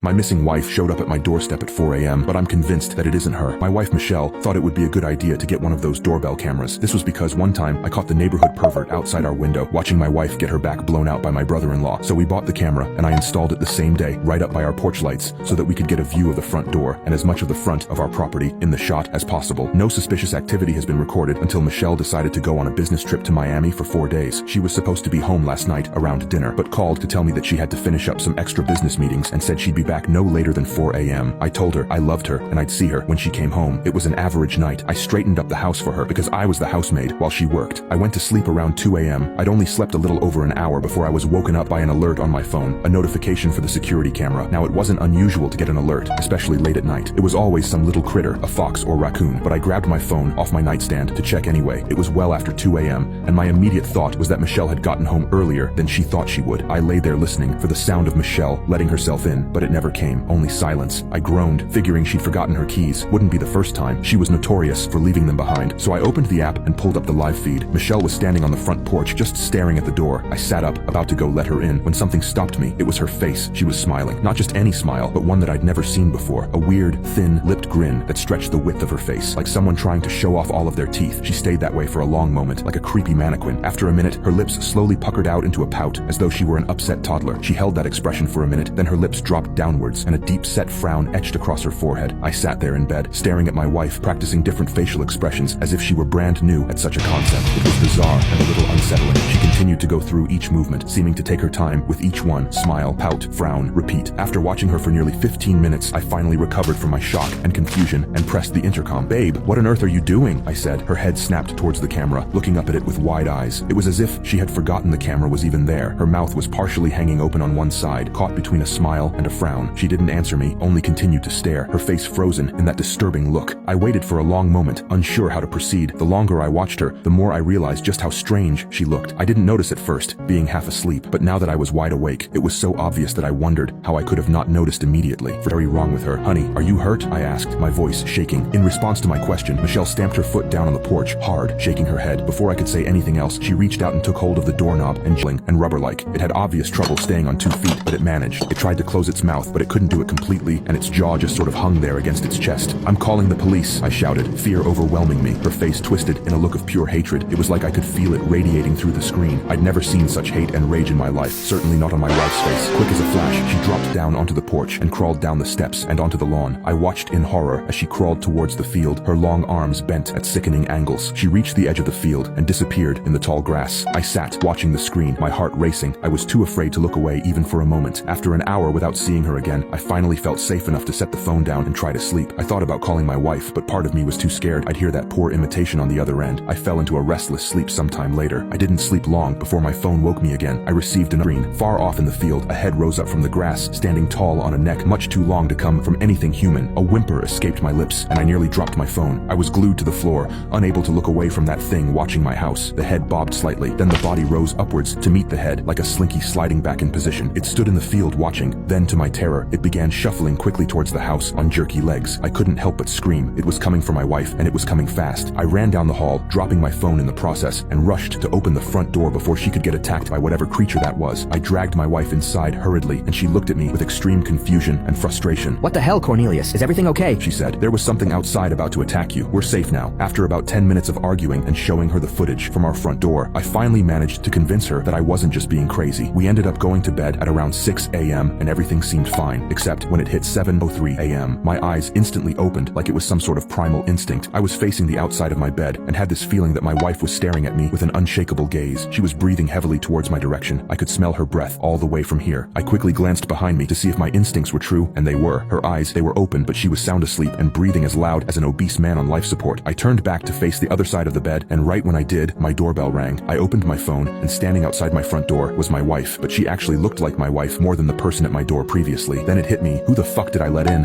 My missing wife showed up at my doorstep at 4 a.m., but I'm convinced that it isn't her. My wife Michelle thought it would be a good idea to get one of those doorbell cameras. This was because one time I caught the neighborhood pervert outside our window watching my wife get her back blown out by my brother-in-law. So we bought the camera and I installed it the same day right up by our porch lights so that we could get a view of the front door and as much of the front of our property in the shot as possible. No suspicious activity has been recorded until Michelle decided to go on a business trip to Miami for 4 days. She was supposed to be home last night around dinner, but called to tell me that she had to finish up some extra business meetings and said she'd be back no later than 4 a.m. I told her I loved her and I'd see her when she came home. It was an average night. I straightened up the house for her because I was the housemaid while she worked. I went to sleep around 2 a.m. I'd only slept a little over an hour before I was woken up by an alert on my phone, a notification for the security camera. Now it wasn't unusual to get an alert, especially late at night. It was always some little critter, a fox or raccoon, but I grabbed my phone off my nightstand to check anyway. It was well after 2 a.m. and my immediate thought was that Michelle had gotten home earlier than she thought she would. I lay there listening for the sound of Michelle letting herself in, but it never came, only silence. I groaned, figuring she'd forgotten her keys. Wouldn't be the first time. She was notorious for leaving them behind. So I opened the app and pulled up the live feed. Michelle was standing on the front porch, just staring at the door. I sat up, about to go let her in, when something stopped me. It was her face. She was smiling. Not just any smile, but one that I'd never seen before. A weird, thin-lipped grin that stretched the width of her face, like someone trying to show off all of their teeth. She stayed that way for a long moment, like a creepy mannequin. After a minute, her lips slowly puckered out into a pout, as though she were an upset toddler. She held that expression for a minute, then her lips dropped downwards, and a deep-set frown etched across her forehead. I sat there in bed, staring at my wife, practicing different facial expressions as if she were brand new at such a concept. It was bizarre and a little unsettling. She continued to go through each movement, seeming to take her time with each one. Smile, pout, frown, repeat. After watching her for nearly 15 minutes, I finally recovered from my shock and confusion and pressed the intercom. "Babe, what on earth are you doing?" I said. Her head snapped towards the camera, looking up at it with wide eyes. It was as if she had forgotten the camera was even there. Her mouth was partially hanging open on one side, caught between a smile and a frown. She didn't answer me, only continued to stare, her face frozen in that disturbing look. I waited for a long moment, unsure how to proceed. The longer I watched her, the more I realized just how strange she looked. I didn't notice at first, being half asleep, but now that I was wide awake, it was so obvious that I wondered how I could have not noticed immediately. Very wrong with her. "Honey, are you hurt?" I asked, my voice shaking. In response to my question, Michelle stamped her foot down on the porch, hard, shaking her head. Before I could say anything else, she reached out and took hold of the doorknob and rubber-like. It had obvious trouble staying on 2 feet, but it managed. It tried to close its mouth, but it couldn't do it completely, and its jaw just sort of hung there against its chest. "I'm calling the police," I shouted, fear overwhelming me. Her face twisted in a look of pure hatred. It was like I could feel it radiating through the screen. I'd never seen such hate and rage in my life, certainly not on my wife's face. Quick as a flash, she dropped down onto the porch and crawled down the steps and onto the lawn. I watched in horror as she crawled towards the field, her long arms bent at sickening angles. She reached the edge of the field and disappeared in the tall grass. I sat, watching the screen, my heart racing. I was too afraid to look away even for a moment. After an hour without seeing her again, I finally felt safe enough to set the phone down and try to sleep. I thought about calling my wife, but part of me was too scared I'd hear that poor imitation on the other end. I fell into a restless sleep sometime later. I didn't sleep long before my phone woke me again. I received a screen. Far off in the field, a head rose up from the grass, standing tall on a neck much too long to come from anything human. A whimper escaped my lips, and I nearly dropped my phone. I was glued to the floor, unable to look away from that thing watching my house. The head bobbed slightly, then the body rose upwards to meet the head, like a slinky sliding back in position. It stood in the field watching. Then, to my terror, it began shuffling quickly towards the house on jerky legs. I couldn't help but scream. It was coming for my wife, and it was coming fast. I ran down the hall, dropping my phone in the process, and rushed to open the front door before she could get attacked by whatever creature that was. I dragged my wife inside hurriedly, and she looked at me with extreme confusion and frustration. "What the hell, Cornelius? Is everything okay?" she said. "There was something outside about to attack you. We're safe now." After about 10 minutes of arguing and showing her the footage from our front door, I finally managed to convince her that I wasn't just being crazy. We ended up going to bed at around 6 a.m. and everything seemed fine, except when it hit 7:03 a.m. My eyes instantly opened like it was some sort of primal instinct. I was facing the outside of my bed and had this feeling that my wife was staring at me with an unshakable gaze. She was breathing heavily towards my direction. I could smell her breath all the way from here. I quickly glanced behind me to see if my instincts were true, and they were. Her eyes, they were open, but she was sound asleep and breathing as loud as an obese man on life support. I turned back to face the other side of the bed, and right when I did, my doorbell rang. I opened my phone, and standing outside my front door was my wife, but she actually looked like my wife more than the person at my door previously. Then it hit me. Who the fuck did I let in?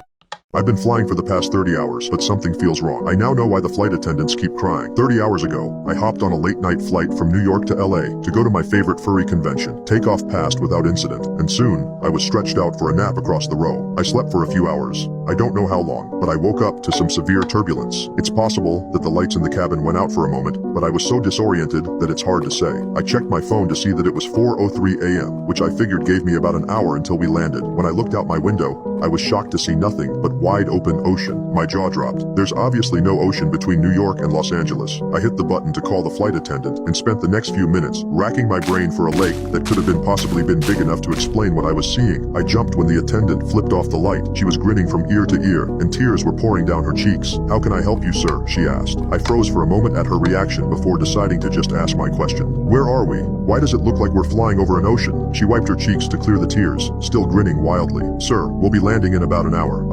I've been flying for the past 30 hours, but something feels wrong. I now know why the flight attendants keep crying. 30 hours ago, I hopped on a late-night flight from New York to LA to go to my favorite furry convention. Takeoff passed without incident, and soon, I was stretched out for a nap across the row. I slept for a few hours, I don't know how long, but I woke up to some severe turbulence. It's possible that the lights in the cabin went out for a moment, but I was so disoriented that it's hard to say. I checked my phone to see that it was 4:03 a.m., which I figured gave me about an hour until we landed. When I looked out my window, I was shocked to see nothing but wide open ocean. My jaw dropped. There's obviously no ocean between New York and Los Angeles. I hit the button to call the flight attendant and spent the next few minutes racking my brain for a lake that could have possibly been big enough to explain what I was seeing. I jumped when the attendant flipped off the light. She was grinning from ear to ear, and tears were pouring down her cheeks. "How can I help you, sir?" she asked. I froze for a moment at her reaction before deciding to just ask my question. "Where are we? Why does it look like we're flying over an ocean?" She wiped her cheeks to clear the tears, still grinning wildly. "Sir, we'll be landing in about an hour."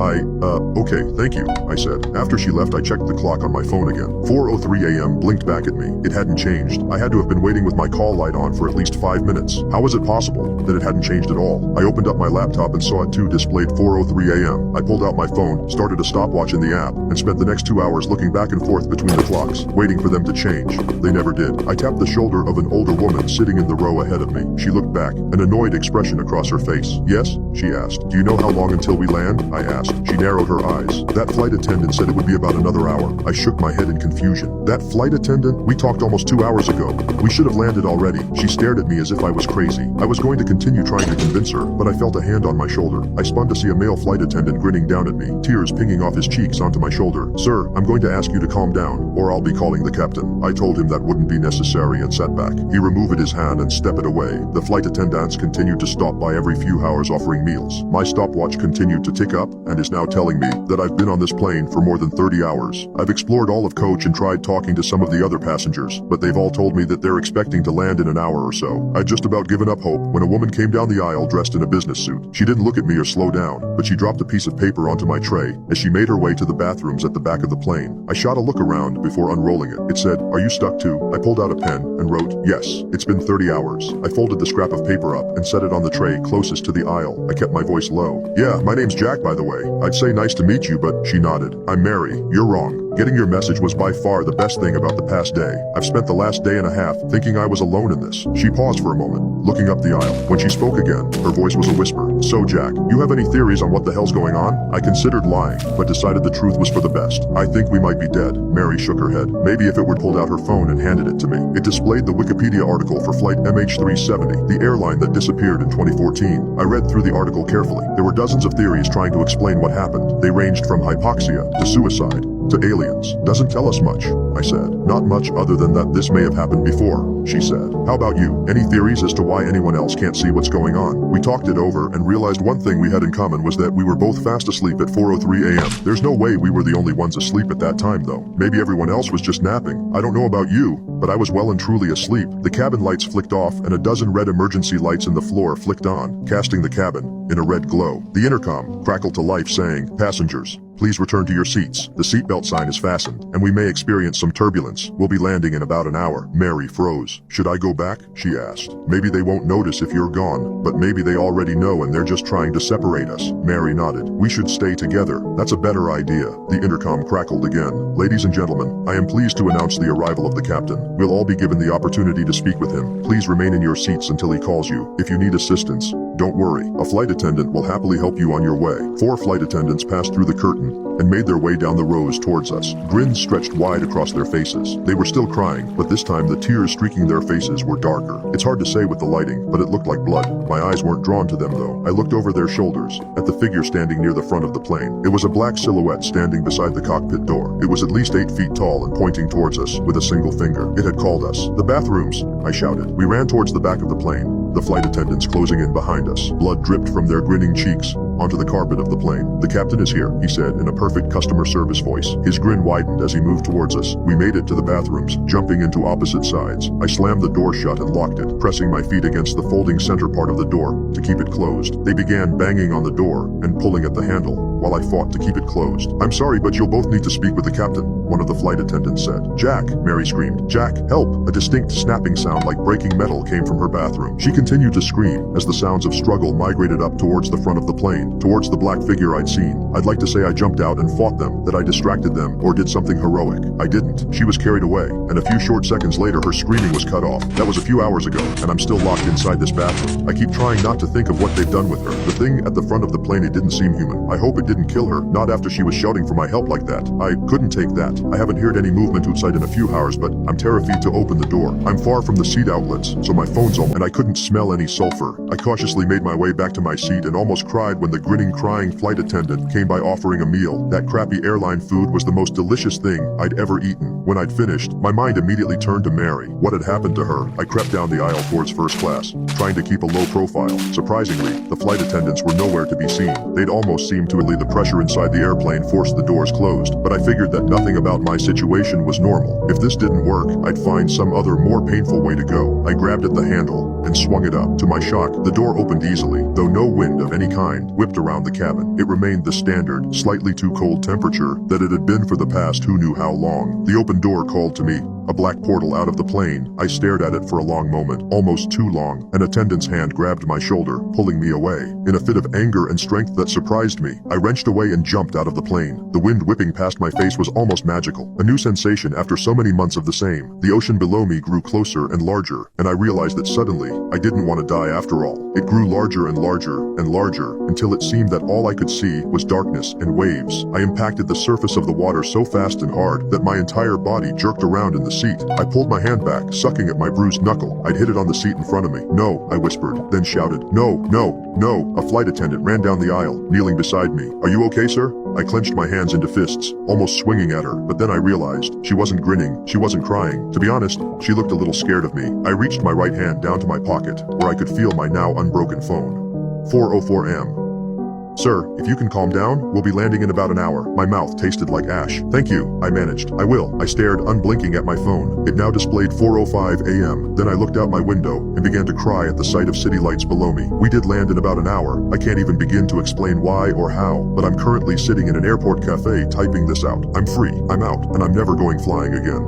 Okay, thank you," I said. After she left, I checked the clock on my phone again. 4:03 a.m. blinked back at me. It hadn't changed. I had to have been waiting with my call light on for at least 5 minutes. How was it possible that it hadn't changed at all? I opened up my laptop and saw it too displayed 4:03 a.m. I pulled out my phone, started a stopwatch in the app, and spent the next 2 hours looking back and forth between the clocks, waiting for them to change. They never did. I tapped the shoulder of an older woman sitting in the row ahead of me. She looked back, an annoyed expression across her face. "Yes?" she asked. "Do you know how long until we land?" I asked. She narrowed her eyes. "That flight attendant said it would be about another hour." I shook my head in confusion. "That flight attendant? We talked almost 2 hours ago. We should have landed already." She stared at me as if I was crazy. I was going to continue trying to convince her, but I felt a hand on my shoulder. I spun to see a male flight attendant grinning down at me, tears pinging off his cheeks onto my shoulder. "Sir, I'm going to ask you to calm down, or I'll be calling the captain." I told him that wouldn't be necessary and sat back. He removed his hand and stepped away. The flight attendants continued to stop by every few hours offering meals. My stopwatch continued to tick up and is now telling me that I've been on this plane for more than 30 hours. I've explored all of coach and tried talking to some of the other passengers, but they've all told me that they're expecting to land in an hour or so. I'd just about given up hope when a woman came down the aisle dressed in a business suit. She didn't look at me or slow down, but she dropped a piece of paper onto my tray as she made her way to the bathrooms at the back of the plane. I shot a look around before unrolling it. It said, "Are you stuck too?" I pulled out a pen and wrote, "Yes, it's been 30 hours." I folded the scrap of paper up and set it on the tray closest to the aisle. I kept my voice low. "Yeah, my name's Jack, by the way. I'd say nice to meet you, but..." She nodded. "I'm Mary. You're wrong. Getting your message was by far the best thing about the past day. I've spent the last day and a half thinking I was alone in this." She paused for a moment, looking up the aisle. When she spoke again, her voice was a whisper. "So Jack, you have any theories on what the hell's going on?" I considered lying, but decided the truth was for the best. "I think we might be dead." Mary shook her head. Maybe if it would pulled out her phone and handed it to me. It displayed the Wikipedia article for flight MH370, the airline that disappeared in 2014. I read through the article carefully. There were dozens of theories trying to explain what happened. They ranged from hypoxia to suicide to aliens. "Doesn't tell us much," I said. "Not much other than that this may have happened before," she said. "How about you? Any theories as to why anyone else can't see what's going on?" We talked it over and realized one thing we had in common was that we were both fast asleep at 4:03 a.m. There's no way we were the only ones asleep at that time though. Maybe everyone else was just napping. I don't know about you, but I was well and truly asleep. The cabin lights flicked off and a dozen red emergency lights in the floor flicked on, casting the cabin in a red glow. The intercom crackled to life saying, "Passengers, please return to your seats. The seatbelt sign is fastened, and we may experience some turbulence. We'll be landing in about an hour." Mary froze. "Should I go back?" she asked. "Maybe they won't notice if you're gone, but maybe they already know and they're just trying to separate us." Mary nodded. "We should stay together. That's a better idea." The intercom crackled again. "Ladies and gentlemen, I am pleased to announce the arrival of the captain. We'll all be given the opportunity to speak with him. Please remain in your seats until he calls you. If you need assistance, don't worry. A flight attendant will happily help you on your way." 4 flight attendants passed through the curtain and made their way down the rows towards us. Grins stretched wide across their faces. They were still crying, but this time the tears streaking their faces were darker. It's hard to say with the lighting, but it looked like blood. My eyes weren't drawn to them though. I looked over their shoulders, at the figure standing near the front of the plane. It was a black silhouette standing beside the cockpit door. It was at least 8 feet tall and pointing towards us with a single finger. It had called us. "The bathrooms!" I shouted. We ran towards the back of the plane, the flight attendants closing in behind us. Blood dripped from their grinning cheeks onto the carpet of the plane. "The captain is here," he said in a perfect customer service voice. His grin widened as he moved towards us. We made it to the bathrooms, jumping into opposite sides. I slammed the door shut and locked it, pressing my feet against the folding center part of the door to keep it closed. They began banging on the door and pulling at the handle while I fought to keep it closed. "I'm sorry, but you'll both need to speak with the captain," one of the flight attendants said. "Jack!" Mary screamed. "Jack, help!" A distinct snapping sound like breaking metal came from her bathroom. She continued to scream as the sounds of struggle migrated up towards the front of the plane, towards the black figure I'd seen. I'd like to say I jumped out and fought them, that I distracted them, or did something heroic. I didn't. She was carried away, and a few short seconds later her screaming was cut off. That was a few hours ago, and I'm still locked inside this bathroom. I keep trying not to think of what they've done with her. The thing at the front of the plane, it didn't seem human. I hope it didn't kill her, not after she was shouting for my help like that. I couldn't take that. I haven't heard any movement outside in a few hours, but I'm terrified to open the door. I'm far from the seat outlets, so my phone's on, and I couldn't smell any sulfur. I cautiously made my way back to my seat and almost cried when the grinning, crying flight attendant came by offering a meal. That crappy airline food was the most delicious thing I'd ever eaten. When I'd finished, my mind immediately turned to Mary. What had happened to her? I crept down the aisle towards first class, trying to keep a low profile. Surprisingly, the flight attendants were nowhere to be seen. They'd almost seemed to relieve the pressure inside the airplane forced the doors closed, but I figured that nothing about my situation was normal. If this didn't work, I'd find some other more painful way to go. I grabbed at the handle and swung it up. To my shock, the door opened easily, though no wind of any kind whipped around the cabin. It remained the standard, slightly too cold temperature that it had been for the past who knew how long. The open door called to me, a black portal out of the plane. I stared at it for a long moment, almost too long. An attendant's hand grabbed my shoulder, pulling me away. In a fit of anger and strength that surprised me, I wrenched away and jumped out of the plane. The wind whipping past my face was almost magical. A new sensation after so many months of the same. The ocean below me grew closer and larger, and I realized that suddenly, I didn't want to die after all. It grew larger and larger and larger, until it seemed that all I could see was darkness and waves. I impacted the surface of the water so fast and hard that my entire body jerked around in the seat. I pulled my hand back, sucking at my bruised knuckle. I'd hit it on the seat in front of me. No, I whispered, then shouted, no, no, no. A flight attendant ran down the aisle, kneeling beside me. Are you okay, sir? I clenched my hands into fists, almost swinging at her, but then I realized she wasn't grinning, she wasn't crying. To be honest, she looked a little scared of me. I reached my right hand down to my pocket, where I could feel my now unbroken phone. 4:04 a.m. Sir, if you can calm down, we'll be landing in about an hour. My mouth tasted like ash. Thank you, I managed. I will. I stared unblinking at my phone. It now displayed 4:05 a.m. Then I looked out my window and began to cry at the sight of city lights below me. We did land in about an hour. I can't even begin to explain why or how, but I'm currently sitting in an airport cafe typing this out. I'm free, I'm out, and I'm never going flying again.